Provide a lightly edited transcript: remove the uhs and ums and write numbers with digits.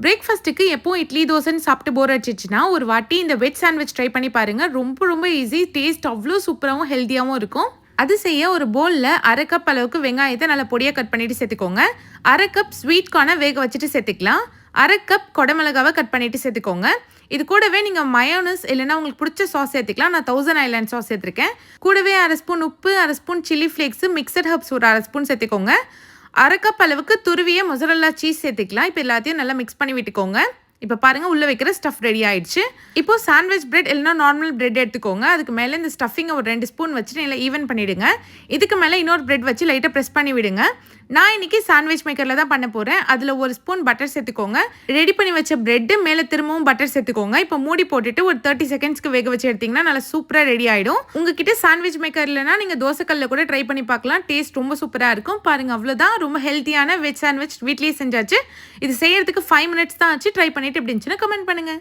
பிரேக்ஃபாஸ்ட்டுக்கு எப்பவும் இட்லி தோசைன்னு சாப்பிட்டு போர் அடிச்சிச்சுன்னா ஒரு வாட்டி இந்த வெஜ் சாண்ட்விச் ட்ரை பண்ணி பாருங்க. ரொம்ப ரொம்ப ஈஸி, டேஸ்ட் அவ்வளோ சூப்பராகவும் ஹெல்த்தியாகவும் இருக்கும். அது செய்ய ஒரு பவுலில் 1/2 கப் அளவுக்கு வெங்காயத்தை நல்லா பொடியாக கட் பண்ணிட்டு சேர்த்துக்கோங்க. 1/2 கப் ஸ்வீட் கார்னை வேக வச்சுட்டு சேர்த்துக்கலாம். 1/2 கப் குடமிளகாவை கட் பண்ணிட்டு சேர்த்துக்கோங்க. இது கூடவே நீங்கள் மயோனஸ் இல்லைன்னா உங்களுக்கு பிடிச்ச சாஸ் சேர்த்துக்கலாம். நான் 1000 ஐலாண்ட் சாஸ் சேர்த்துருக்கேன். கூடவே 1/2 ஸ்பூன் உப்பு, 1/2 spoon chilli flakes, mixed herbs ஒரு 1/2 ஸ்பூன் சேர்த்துக்கோங்க. 1/2 கப் அளவுக்கு துருவிய மொசரல்லா சீஸ் சேர்த்துக்கலாம். இப்போ எல்லாத்தையும் நல்லா மிக்ஸ் பண்ணி விட்டுக்கோங்க. இப்போ பாருங்கள், உள்ளே வைக்கிற ஸ்டஃப் ரெடி ஆயிடுச்சு. இப்போ சாண்ட்விச் பிரெட் இல்லைனா நார்மல் பிரெட் எடுத்துக்கோங்க. அதுக்கு மேலே இந்த ஸ்டஃபிங்கை ஒரு 2 ஸ்பூன் வச்சுட்டு நல்லா ஈவன் பண்ணிவிடுங்க. இதுக்கு மேலே இன்னொரு பிரெட் வச்சு லைட்டாக ப்ரெஸ் பண்ணி விடுங்க. நான் இன்றைக்கி சாண்ட்விச் மேக்கரில் தான் பண்ண போகிறேன். அதில் 1 ஸ்பூன் பட்டர் சேர்த்துக்கோங்க. ரெடி பண்ணி வச்ச பிரெட்டு மேலே திரும்பவும் பட்டர் சேர்த்துக்கோங்க. இப்போ மூடி போட்டுட்டு ஒரு 30 செகண்ட்ஸ்க்கு வேக வச்சு எடுத்திங்கன்னா நல்லா சூப்பராக ரெடி ஆகிடும். உங்ககிட்ட சாண்ட்விச் மேக்கர் இல்லைனா நீங்கள் தோசைக்கல்லில் கூட ட்ரை பண்ணி பார்க்கலாம். டேஸ்ட் ரொம்ப சூப்பராக இருக்கும். பாருங்கள், அவ்வளோதான். ரொம்ப ஹெல்த்தியான வெஜ் சாண்ட்விச் வீட்லேயே செஞ்சாச்சு. இது செய்யறதுக்கு 5 மினிட்ஸ் தான் ஆச்சு. ட்ரை பண்ணிட்டு எப்படி இருந்துச்சுன்னு கமெண்ட் பண்ணுங்கள்.